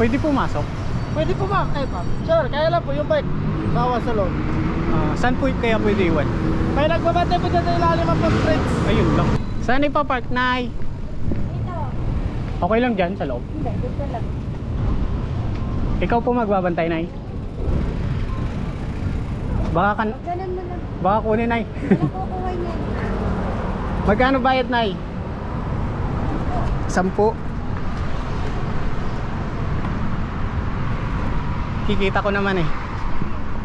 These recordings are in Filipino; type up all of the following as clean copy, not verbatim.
Pwede pumasok? Pwede po ma'am, kahit ma'am. Sure, kaya lang po yung bike. Bawas sa loob. Saan po kaya pwede iwan? May nagbabantay po dyan sa ilalim ng footprints. Ayun lang. Saan ipapark, Nay? Dito. Okay lang dyan sa loob? Hindi, dito lang. Ikaw po magbabantay, Nay? Baka Ganun mo lang. baka kunin, Nay. Wala kukuha niya. Magkano bayad, Nay? 10. Kikita ko naman eh.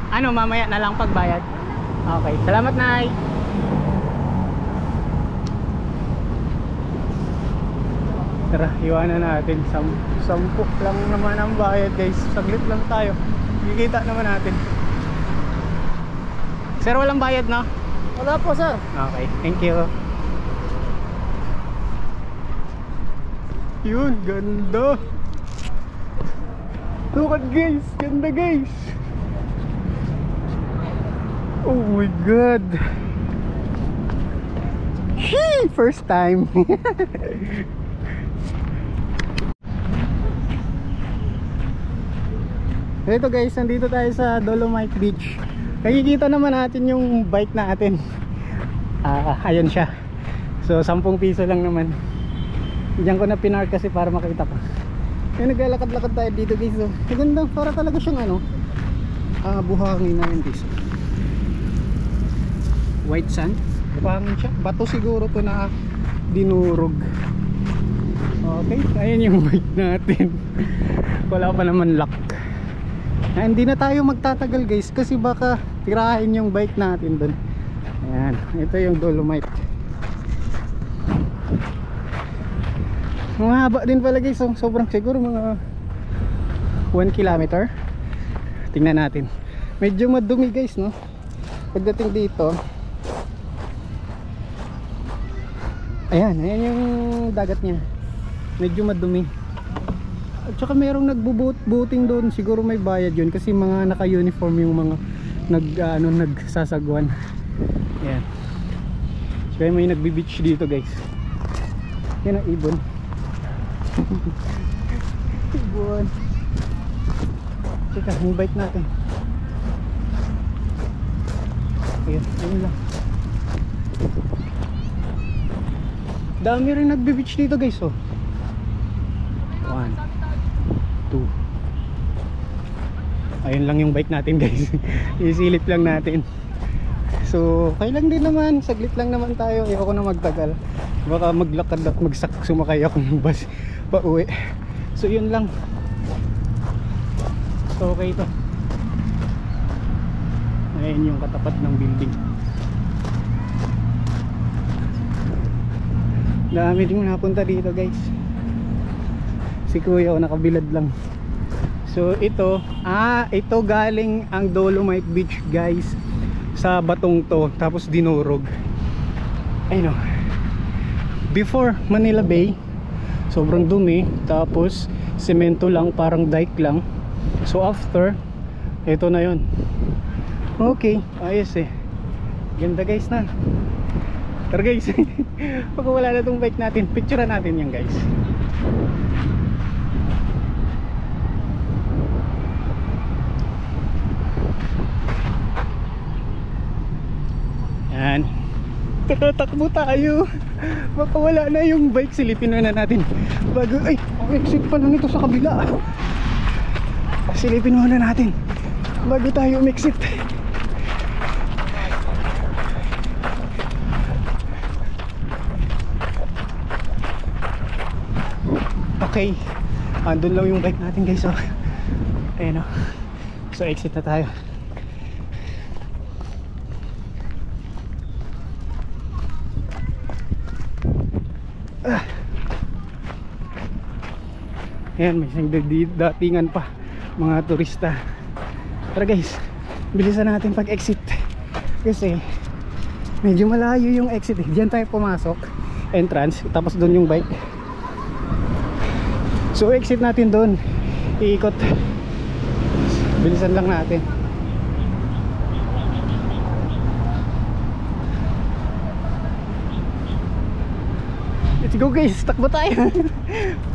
Ano, mamaya na lang pagbayad? Okay, salamat, Nay. Tara, iwanan natin. 10 lang naman ang bayad, guys. Saglit lang tayo. Kikita naman natin. Sir, walang bayad, no? Wala po sir. Okay, thank you. Yun, ganda. Look at guys, ganda guys. Oh my god. Shee! First time. Ito guys, nandito tayo sa Dolomite Beach. Nakikita naman natin yung bike natin. Ayan siya. So 10 piso lang naman. Diyan ko na pinark kasi para makita ko. Kaya naglalakad-lakad tayo dito guys. So, maganda, para talaga siyang buhangin na yun guys. White sand. Buhangin siya. Bato siguro to na dinurog. Okay, ayan yung bike natin. Wala pa naman lock. Hindi na tayo magtatagal guys kasi baka tirahin yung bike natin dun. Ayan, ito yung Dolomite. Mahaba din pala guys, sobrang siguro mga 1 kilometer. Tingnan natin. Medyo madumi guys, no? Pagdating dito, ayan yung dagat niya. Medyo madumi. At saka merong nagbubuting doon. Siguro may bayad yun kasi mga naka-uniform yung mga nagsasagwan. Ayan. Kaya may nagbi-beach dito guys. Yan ang ibon. Ibon. Teka, yung bike natin. Ayan, ayun lang. Dami rin nagbi-beach dito guys, oh. 1 2. Ayun lang yung bike natin guys. Isilip lang natin. So okay lang din naman, saglit lang naman tayo. Ayoko na magtagal, baka maglakad at sumakay ako ng bus pa uwi. So yun lang. So okay ito. Ayun yung katapat ng building. Dami din napunta dito guys. Si kuya nakabilad lang. So ito galing ang Dolomite Beach guys, sa batong to, tapos dinurog. Ayun, before Manila Bay, sobrang dumi, tapos semento lang, parang dike lang. So after, ito na yon. Okay, ayos eh. Ganda guys na. Tara guys. Pag wala na tong bike natin, picturean natin yan guys. Yan. Tatakbo tayo. Baka wala na yung bike. Silipin na natin bago, ay, exit pa lang ito sa kabila. Silipin muna natin bago tayo exit. Okay, andun lang yung bike natin guys. Oh. Ayan, oh. So exit na tayo. Ayan, may isang datingan pa mga turista. Tara guys, bilisan natin pag exit kasi medyo malayo yung exit eh. Diyan tayo pumasok, entrance, tapos doon yung bike. So exit natin doon, iikot. Bilisan lang natin. Let's go. go guys, takbo tayo.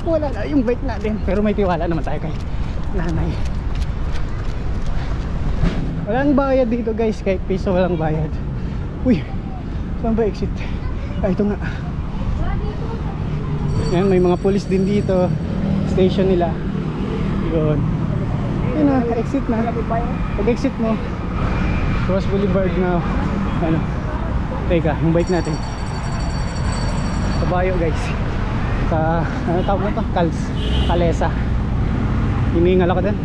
Wala na yung bike natin, pero may tiwala naman tayo kay nanay. Walang bayad dito guys, kahit piso walang bayad. Uy, saan ba exit? Ah, ito nga. Yan, may mga police din dito. Station nila. Yun. Yun na, exit na. Pag exit mo, Cross Boulevard na. Ano? Teka, yung bike natin. Kabayo guys. Sa, ano tawag na to? Kalesa. Hiningal ako din.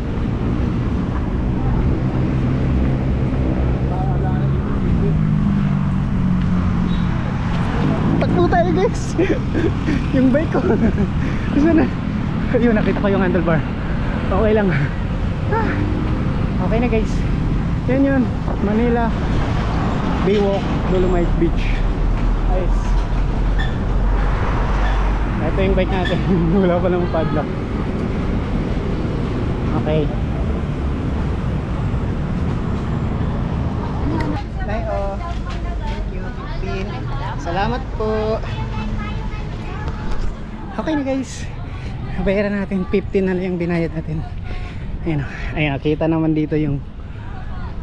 Takbo tayo guys. Yung bike ko. Gusto na. Ayun, nakita ko yung handlebar. Okay lang. Okay na guys. Yan yun, Manila Baywalk, Dolomite Beach. Ayos. Ito yung bike natin. Wala pa namang padlock. Okay. Nay-o. Thank you, 15. Salamat po. Okay na guys. Bayaran natin 15 na lang yung binayad natin. Ayun, ayun, kita naman dito yung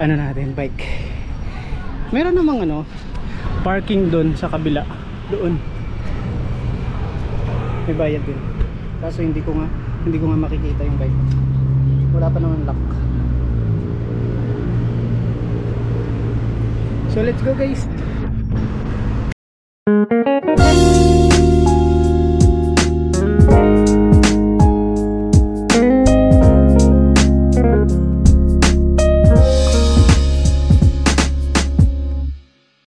ano natin, bike. Meron namang ano, parking doon sa kabila, doon. May bayad din. Kaso hindi ko nga makikita yung bike. Wala pa naman lock. So let's go guys.